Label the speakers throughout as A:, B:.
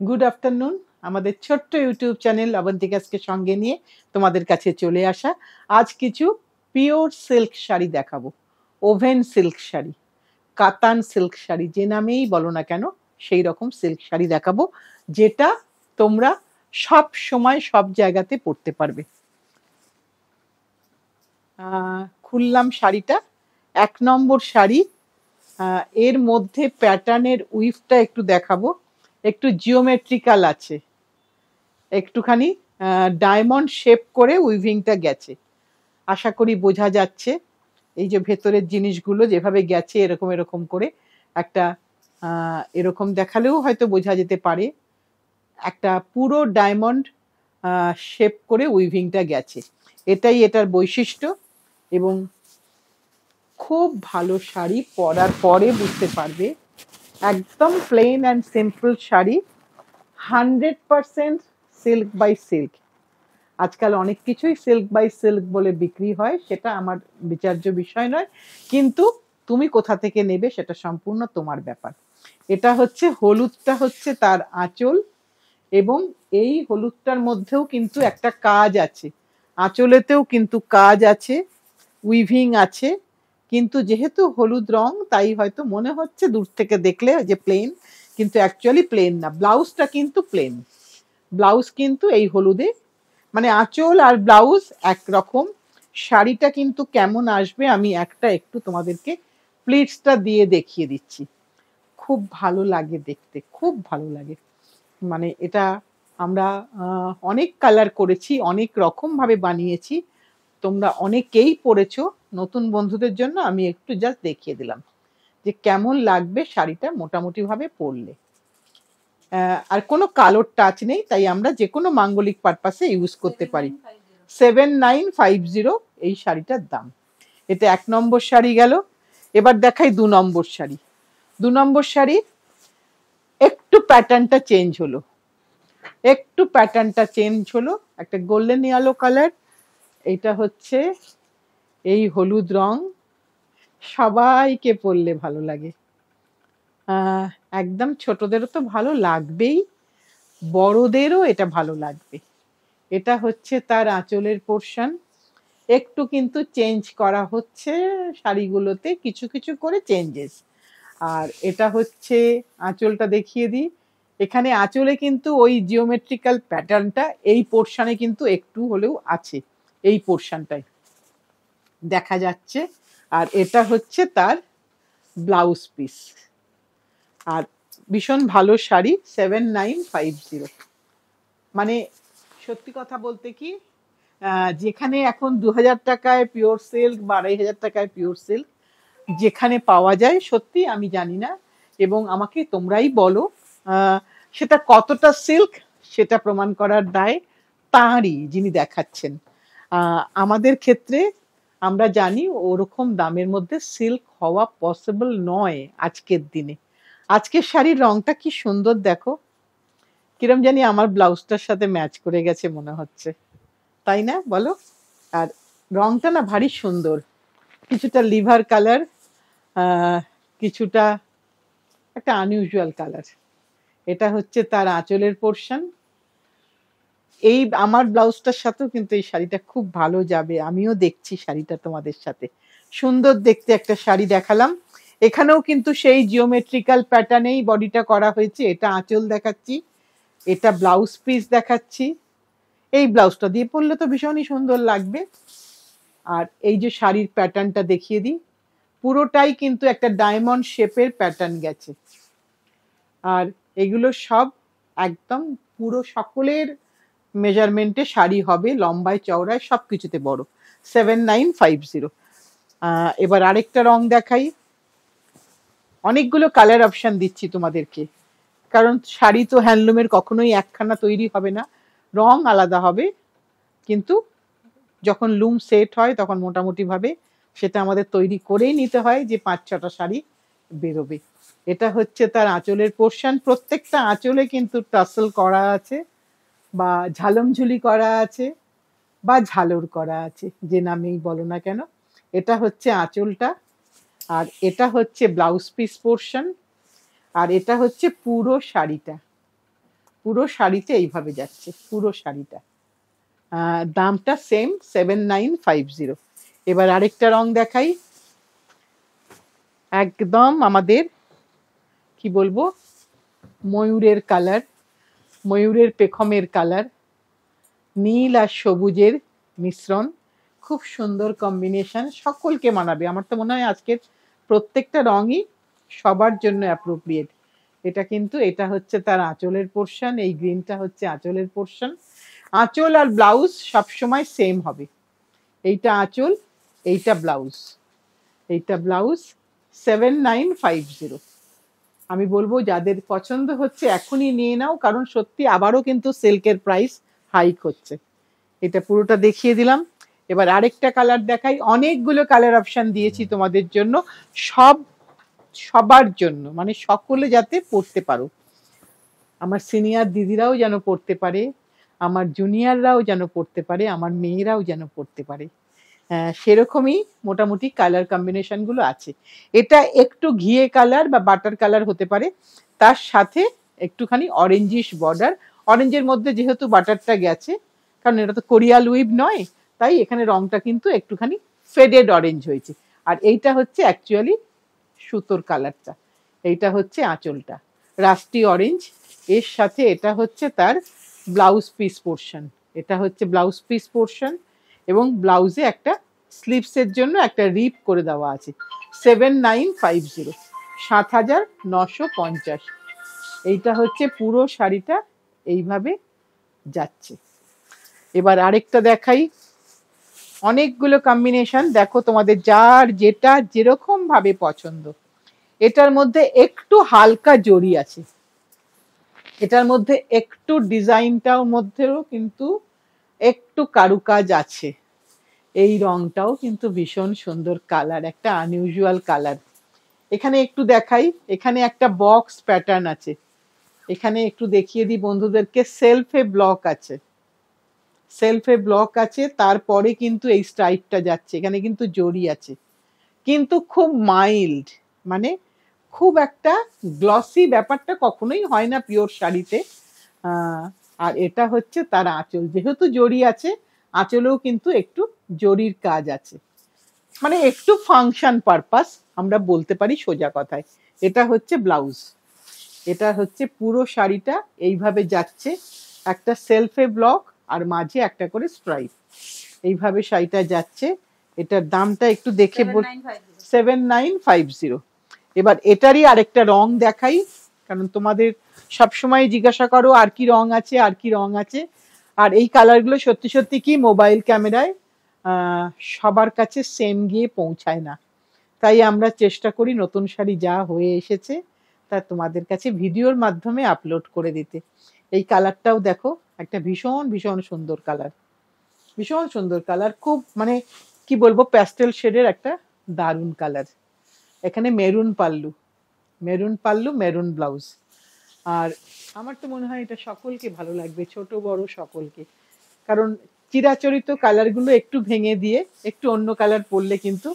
A: Good afternoon. আমাদের ছোট্ট YouTube channel অবন্তিকাসকে সঙ্গে নিয়ে তোমাদের কাছে চলে আসা। আজ কিছু পিওর সিল্ক শাড়ি দেখাবো। ওভেন সিল্ক শাড়ি, কাতান সিল্ক শাড়ি, যে নামেই বলো না কেন সেই রকম সিল্ক শাড়ি দেখাবো, যেটা তোমরা সব সময় সব জায়গাতে পরতে পারবে। খুললাম শাড়িটা, 1 নম্বর শাড়ি। এর মধ্যে প্যাটার্নের উইভটা একটু দেখাবো, একটু জিওমেট্রিক্যাল আছে, একটুখানি ডায়মন্ড শেপ করে উইভিংটা গেছে, আশা করি বোঝা যাচ্ছে। এই যে ভেতরের জিনিসগুলো যেভাবে গেছে এরকম এরকম করে একটা এরকম দেখালেও হয়তো বোঝা যেতে পারে, একটা পুরো ডায়মন্ড শেপ করে উইভিংটা গেছে, এটাই এটার বৈশিষ্ট্য। এবং খুব ভালো শাড়ি, পরার পরে বুঝতে পারবে। একদম plain and simple sari, 100% silk by silk. আজকাল অনেক কিছুই সিল্ক বাই সিল্ক বলে বিক্রি হয়, সেটা আমার বিচার্য বিষয় নয়, কিন্তু তুমি কোথা থেকে নেবে সেটা সম্পূর্ণ তোমার ব্যাপার। এটা হচ্ছে হলুদটা, হচ্ছে তার আঁচল, এবং এই হলুদটার মধ্যেও কিন্তু একটা কাজ আছে, আঁচলেতেও কিন্তু কাজ আছে, উইভিং আছে। কিন্তু যেহেতু হলুদ রং তাই হয়তো মনে হচ্ছে দূর থেকে দেখলে যে প্লেন, কিন্তু অ্যাকচুয়ালি প্লেন না। ব্লাউজটা কিন্তু প্লেন, ব্লাউজ কিন্তু এই হলুদে, মানে আঁচল আর ব্লাউজ একরকম। শাড়িটা কিন্তু কেমন আসবে আমি একটা একটু তোমাদেরকে প্লিটসটা দিয়ে দেখিয়ে দিচ্ছি। খুব ভালো লাগে দেখতে, খুব ভালো লাগে। মানে এটা আমরা অনেক কালার করেছি, অনেক রকম ভাবে বানিয়েছি, তোমরা অনেকেই পরেছো। নতুন বন্ধুদের জন্য আমি একটু জাস্ট দেখিয়ে দিলাম যে কেমন লাগবে শাড়িটা মোটামুটি ভাবে পরলে। আর কোনো কালোর টাচ নেই, তাই আমরা যে কোনো মাঙ্গলিক পারপাসে ইউজ করতে পারি। 7950 এই শাড়িটার দাম। এটা 1 নম্বর শাড়ি গেল। এবার দেখাই 2 নম্বর শাড়ি। 2 নম্বর শাড়ি একটু প্যাটার্নটা চেঞ্জ হলো, একটু প্যাটার্নটা চেঞ্জ হলো, একটা গোল্ডেন ইয়েলো কালার। এটা হচ্ছে এই হলুদ রং, সবাইকে পরলে ভালো লাগে। একদম ছোটদেরও তো ভালো লাগবেই, বড়দেরও এটা ভালো লাগবে। এটা হচ্ছে তার আঁচলের পোর্শন, একটু কিন্তু চেঞ্জ করা হচ্ছে শাড়িগুলোতে, কিছু কিছু করে চেঞ্জেস। আর এটা হচ্ছে আঁচলটা দেখিয়ে দিই। এখানে আঁচলে কিন্তু ওই জিওমেট্রিক্যাল প্যাটার্নটা এই পোর্শনে কিন্তু একটু হলেও আছে, এই পোর্শনটাই দেখা যাচ্ছে। আর এটা হচ্ছে তার ব্লাউজ পিস। আর ভীষণ ভালো শাড়ি, 7950। মানে সত্যি কথা বলতে কি, যেখানে এখন 2000 টাকায় পিওর সিল্ক বা 2500 টাকায় পিওর সিল্ক যেখানে পাওয়া যায়, সত্যি আমি জানি না, এবং আমাকে তোমরাই বলো সেটা কতটা সিল্ক, সেটা প্রমাণ করার দায় তাঁরই, যিনি দেখাচ্ছেন। আমাদের ক্ষেত্রে আমরা জানি ওরকম দামের মধ্যে সিল্ক হওয়া পসিবল নয় আজকের দিনে। আজকের শাড়ির রংটা কি সুন্দর দেখো, কিরম জানি আমার ব্লাউজটার সাথে ম্যাচ করে গেছে মনে হচ্ছে, তাই না বলো? আর রংটা না ভারী সুন্দর, কিছুটা লিভার কালার, কিছুটা একটা আনইউজুয়াল কালার। এটা হচ্ছে তার আঁচলের পোর্শন। এই আমার ব্লাউজটার সাথেও কিন্তু এই শাড়িটা খুব ভালো যাবে, আমিও দেখছি শাড়িটা তোমাদের সাথে। সুন্দর দেখতে একটা শাড়ি দেখালাম। এখানেও কিন্তু সেই জিওমেট্রিক্যাল প্যাটার্নেই বডিটা করা হয়েছে। এটা আঁচল দেখাচ্ছি, এটা ব্লাউজ পিস দেখাচ্ছি। এই ব্লাউজটা দিয়ে পরলে তো ভীষণই সুন্দর লাগবে। আর এই যে শাড়ির প্যাটার্নটা দেখিয়ে দিই, পুরোটাই কিন্তু একটা ডায়মন্ড শেপের প্যাটার্ন গেছে। আর এগুলো সব একদম পুরো সকলের মেজারমেন্টে শাড়ি হবে, লম্বায় চওড়ায় সব কিছুতে বড়। 7950। এবার আরেকটা রং দেখাই। অনেকগুলো কালার অপশন দিচ্ছি তোমাদেরকে, কারণ শাড়ি তো হ্যান্ডলুমের কখনোই একখানা তৈরি হবে না, রং আলাদা হবে, কিন্তু যখন লুম সেট হয় তখন মোটামুটি ভাবে সেটা আমাদের তৈরি করেই নিতে হয় যে 5-6টা শাড়ি বেরোবে। এটা হচ্ছে তার আঁচলের পোর্শন। প্রত্যেকটা আঁচলে কিন্তু টাসেল করা আছে বা ঝালমঝুলি করা আছে, বা ঝালর করা আছে, যে নামেই বলো না কেন। এটা হচ্ছে আঁচলটা, আর এটা হচ্ছে ব্লাউজ পিস পোর্শন, আর এটা হচ্ছে পুরো শাড়িটা। পুরো শাড়িতে এইভাবে যাচ্ছে পুরো শাড়িটা। দামটা সেম 7950। এবার আরেকটা রং দেখাই, একদম আমাদের কি বলবো, ময়ূরের কালার, ময়ূরের পেখমের কালার, নীল আর সবুজের মিশ্রণ, খুব সুন্দর কম্বিনেশন, সকলকে মানাবে। আমার তো মনে হয় আজকের প্রত্যেকটা রঙই সবার জন্য অ্যাপ্রোপ্রিয়েট। এটা কিন্তু এটা হচ্ছে তার আঁচলের পোর্শন, এই গ্রিনটা হচ্ছে আঁচলের পোর্শন। আঁচল আর ব্লাউজ সবসময় সেম হবে। এইটা আঁচল, এইটা ব্লাউজ, এইটা ব্লাউজ। 7950। আমি বলবো যাদের পছন্দ হচ্ছে এখনই নিয়ে নাও, কারণ সত্যি আবারও কিন্তু সিল্কের প্রাইস হাইক হচ্ছে। এটা পুরোটা দেখিয়ে দিলাম। এবার আরেকটা কালার দেখাই। অনেকগুলো কালার অপশন দিয়েছি তোমাদের জন্য, সবার জন্য, মানে সকলে যাতে পড়তে পারো। আমার সিনিয়র দিদিরাও যেন পড়তে পারে, আমার জুনিয়ররাও যেন পড়তে পারে, আমার মেয়েরাও যেন পড়তে পারে। সেরকমই মোটামুটি কালার কম্বিনেশনগুলো আছে। এটা একটু ঘিয়ে কালার বা বাটার কালার হতে পারে, তার সাথে একটুখানি অরেঞ্জিশ বর্ডার। অরেঞ্জের মধ্যে যেহেতু বাটারটা গেছে, কারণ এটা তো কোরিয়াল উইভ নয়, তাই এখানে রংটা কিন্তু একটুখানি ফেডেড অরেঞ্জ হয়েছে। আর এইটা হচ্ছে অ্যাকচুয়ালি সুতোর কালারটা। এইটা হচ্ছে আঁচলটা, রাস্টি অরেঞ্জ। এর সাথে এটা হচ্ছে তার ব্লাউজ পিস পোর্শন, এটা হচ্ছে ব্লাউজ পিস পোর্শন, এবং ব্লাউজে একটা স্লিভসের জন্য একটা রিপ করে দেওয়া আছে। 7950, 7950। এইটা হচ্ছে পুরো শাড়িটা এইভাবে যাচ্ছে। এবার আরেকটা দেখাই, অনেকগুলো কম্বিনেশন, দেখো তোমাদের যার যেটা যেরকম ভাবে পছন্দ। এটার মধ্যে একটু হালকা জড়ি আছে, এটার মধ্যে একটু ডিজাইনটাও মধ্যেও কিন্তু একটু কারুকাজ আছে। এই রংটাও কিন্তু ভীষণ সুন্দর কালার, একটা আনইউজুয়াল কালার। এখানে একটু দেখাই, এখানে একটা বক্স প্যাটার্ন আছে। এখানে একটু দেখিয়ে দিই বন্ধুদেরকে, সেলফে ব্লক আছে, সেলফে ব্লক আছে, তারপরে কিন্তু এই স্ট্রাইপটা যাচ্ছে। এখানে কিন্তু জড়ি আছে, কিন্তু খুব মাইল্ড, মানে খুব একটা গ্লসি ব্যাপারটা কখনোই হয় না পিওর শাড়িতে। আর এটা হচ্ছে তার আঁচল, যেহেতু জড়ি আছে আঁচলেও কিন্তু একটু জড়ির কাজ আছে, মানে একটু ফাংশন পারপাস আমরা বলতে পারি সোজা কথায়। এটা হচ্ছে ব্লাউজ, এটা হচ্ছে পুরো শাড়িটা এইভাবে যাচ্ছে, একটা সেলফে ব্লক আর মাঝে একটা করে স্ট্রাইপ, এইভাবে শাড়িটা যাচ্ছে। এটার দামটা একটু দেখে 7950। এবার এটারই আরেকটা রং দেখাই, কারণ তোমাদের সবসময় জিজ্ঞাসা করো আর কি রং আছে, আর কি রং আছে। আর এই কালারগুলো সত্যি সত্যি কি মোবাইল ক্যামেরায় সবার কাছে সেম গিয়ে পৌঁছায় না, তাই আমরা চেষ্টা করি নতুন শাড়ি যা হয়ে এসেছে তা তোমাদের কাছে ভিডিওর মাধ্যমে আপলোড করে দিতে। এই কালারটাও দেখো, একটা ভীষণ ভীষণ সুন্দর কালার, ভীষণ সুন্দর কালার, খুব মানে কি বলবো, প্যাস্টেল শেডের একটা দারুণ কালার। এখানে maroon pallu, maroon pallu, maroon blouse. আর আমার তো মনে হয় এটা সকলকে ভালো লাগবে, ছোট বড় সকলকে, কারণ চিরাচরিত কালারগুলো একটু ভেঙে দিয়ে একটু অন্য কালার পরলে কিন্তু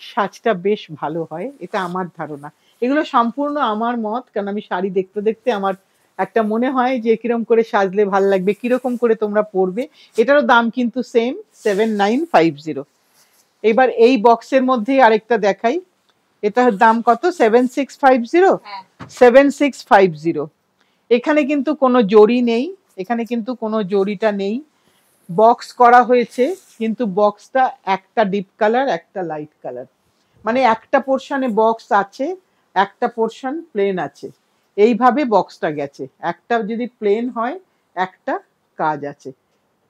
A: সাজটা বেশ ভালো হয়, এটা আমার ধারণা। এগুলো সম্পূর্ণ আমার মত, কারণ আমি শাড়ি দেখতে দেখতে আমার একটা মনে হয় যে কিরকম করে সাজলে ভাল লাগবে, কিরকম করে তোমরা পরবে। এটারও দাম কিন্তু সেম 7950। এবার এই বক্সের মধ্যে আরেকটা দেখাই, এটার দাম কত? 7650। 7650। এখানে কিন্তু কোনো জড়ি নেই, এখানে কিন্তু কোনো জড়িটা নেই, বক্স করা হয়েছে, কিন্তু বক্সটা একটা ডিপ কালার একটা লাইট কালার, মানে একটা পোর্শনে বক্স আছে, একটা পোর্শন প্লেন আছে, এইভাবে বক্সটা গেছে। একটা যদি প্লেন হয়, একটা কাজ আছে।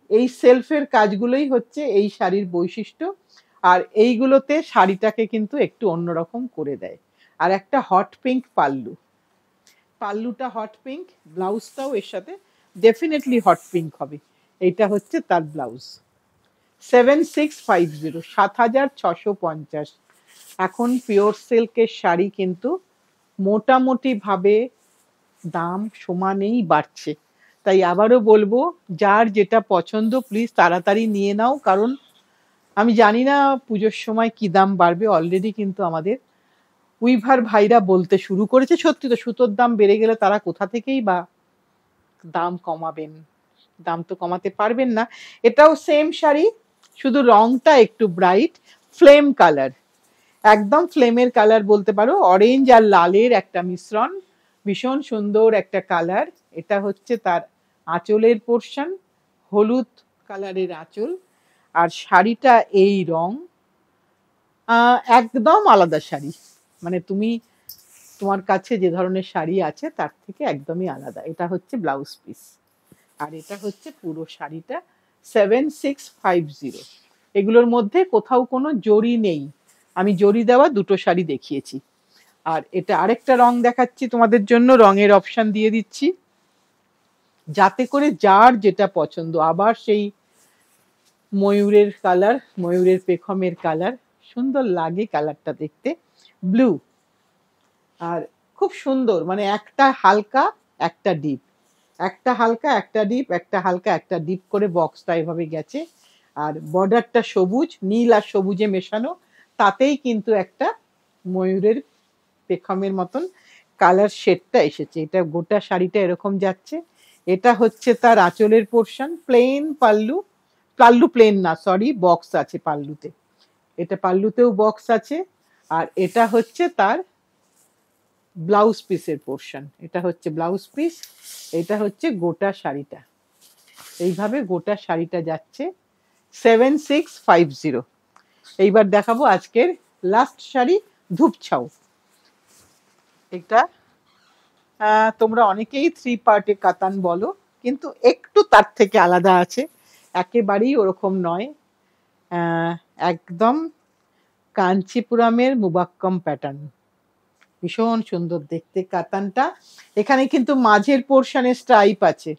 A: এই সেলফের কাজগুলোই হচ্ছে এই শাড়ির বৈশিষ্ট্য, আর এইগুলোতে শাড়িটাকে কিন্তু একটু অন্যরকম করে দেয়। আর একটা হট পিঙ্ক পাল্লু, পাল্লুটা হট পিঙ্ক, ব্লাউজটাও এর সাথে ডেফিনেটলি হট পিঙ্ক হবে। এইটা হচ্ছে তার ব্লাউজ। 7650, 7650। এখন পিওর সিল্কের শাড়ি কিন্তু মোটামুটি ভাবে দাম সমানেই বাড়ছে, তাই আবারও বলবো, যার যেটা পছন্দ প্লিজ তাড়াতাড়ি নিয়ে নাও, কারণ আমি জানি না পুজোর সময় কি দাম বাড়বে। অলরেডি কিন্তু আমাদের উইভার ভাইরা বলতে শুরু করেছে, সত্যি তো সুতোর দাম বেড়ে গেলে তারা কোথা থেকেই বা দাম কমাবেন, দাম তো কমাতে পারবেন না। এটাও সেম শাড়ি, শুধু রংটা একটু ব্রাইট ফ্লেম কালার, একদম ফ্লেমের কালার বলতে পারো, অরেঞ্জ আর লালের একটা মিশ্রণ, ভীষণ সুন্দর একটা কালার। এটা হচ্ছে তার আঁচলের পোর্শন, হলুদ কালারের আঁচল, আর শাড়িটা এই রং, একদম আলাদা শাড়ি, মানে তুমি তোমার কাছে যে ধরনের শাড়ি আছে তার থেকে একদমই আলাদা। এটা হচ্ছে ব্লাউজ পিস, আর এটা হচ্ছে পুরো শাড়িটা 7650। এগুলোর মধ্যে কোথাও কোনো জরি নেই, আমি জরি দেওয়া দুটো শাড়ি দেখিয়েছি। আর এটা আরেকটা রং দেখাচ্ছি তোমাদের জন্য, রঙের অপশন দিয়ে দিচ্ছি যাতে করে যার যেটা পছন্দ। আবার সেই ময়ূরের কালার, ময়ূরের পেখমের কালার, সুন্দর লাগে কালারটা দেখতে, ব্লু। আর খুব সুন্দর, মানে একটা হালকা একটা ডিপ, একটা হালকা একটা ডিপ, একটা হালকা একটা ডিপ করে বক্সটা এভাবে গেছে। আর বর্ডারটা সবুজ, নীল আর সবুজে মেশানো, তাতেই কিন্তু একটা ময়ূরের পেখমের মতন কালার শেডটা এসেছে। এটা গোটা শাড়িটা এরকম যাচ্ছে। এটা হচ্ছে তার আঁচলের portion, plain pallu, pallu plain না সরি, বক্স আছে পাল্লুতে, এটা পাল্লুতেও বক্স আছে। আর এটা হচ্ছে তার ব্লাউজ পিসের পোর্শন, এটা হচ্ছে ব্লাউজ পিস, এটা হচ্ছে গোটা শাড়িটা। এইভাবে গোটা শাড়িটা যাচ্ছে 7650। এইবার দেখাবো আজকের লাস্ট শাড়ি, ধূপছাউ। এটা তোমরা অনেকেই 3 পার্টে কাতান বলো, কিন্তু একটু তার থেকে আলাদা আছে, একেবারেই ওরকম নয়। একদম কাঞ্চিপুরামের মুবাক্কম প্যাটার্ন, ভীষণ সুন্দর দেখতে কাতানটা। এখানে কিন্তু মাঝের পোর্শনে স্ট্রাইপ আছে,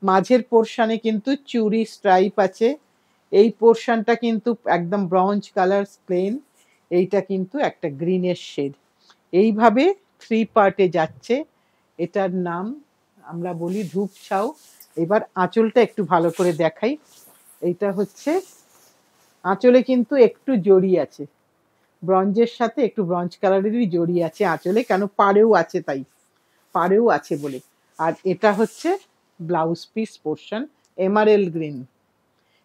A: মাঝের পোর্শনে কিন্তু চুরি স্ট্রাইপ আছে। এই পোর্শনটা কিন্তু একদম ব্রঞ্জ কালার প্লেন, এইটা কিন্তু একটা গ্রিনের শেড। এইভাবে 3 পার্টে যাচ্ছে। এটার নাম আমরা বলি ধূপছাউ। এবার আঁচলটা একটু ভালো করে দেখাই। এইটা হচ্ছে আঁচলে কিন্তু একটু জড়ি আছে, ব্রঞ্জের সাথে একটু ব্রঞ্জ কালারেরই জড়ি আছে আঁচলে, কেন পাড়েও আছে, তাই পাড়েও আছে বলে। আর এটা হচ্ছে blouse piece portion, emerald green.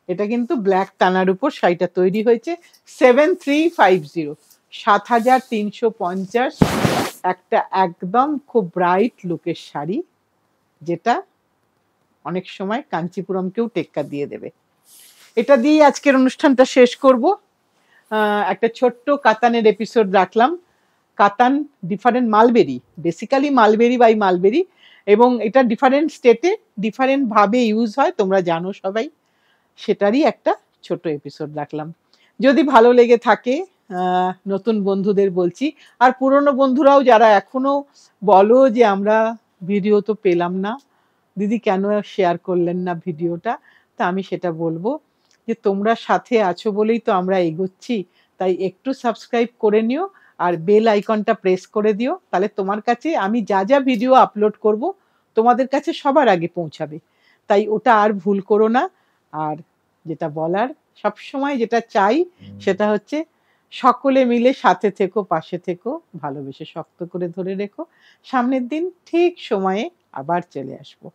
A: এটা কিন্তু ব্ল্যাক টানার উপর শাড়িটা তৈরি হয়েছে। 7350, 7350, একটা একদম খুব ব্রাইট লুকের শাড়ি, যেটা অনেক সময় কাঞ্চিপুরমকেও টেক্কা দিয়ে দেবে। এটা দিয়ে আজকের অনুষ্ঠানটা শেষ করব। একটা ছোট্ট কাতানের এপিসোড রাখলাম। Katan different, mulberry basically mulberry by mulberry, এবং এটা ডিফারেন্ট স্টেটে ডিফারেন্ট ভাবে ইউজ হয়, তোমরা জানো সবাই, সেটারই একটা ছোট এপিসোড রাখলাম। যদি ভালো লেগে থাকে, নতুন বন্ধুদের বলছি, আর পুরনো বন্ধুরাও যারা এখনো বলো যে আমরা ভিডিও তো পেলাম না, দিদি কেন শেয়ার করলেন না ভিডিওটা, তা আমি সেটা বলবো যে তোমরা সাথে আছো বলেই তো আমরা এগোচ্ছি, তাই একটু সাবস্ক্রাইব করে নিও আর বেল আইকনটা প্রেস করে দিও, তাহলে তোমার কাছে আমি যা যা ভিডিও আপলোড করব তোমাদের কাছে সবার আগে পৌঁছাবে। তাই ওটা আর ভুল করো না। আর যেটা বলার, সবসময় যেটা চাই সেটা হচ্ছে সকলে মিলে সাথে থেকো, পাশে থেকো, ভালোবেসে শক্ত করে ধরে রেখো। সামনের দিন ঠিক সময়ে আবার চলে আসবো।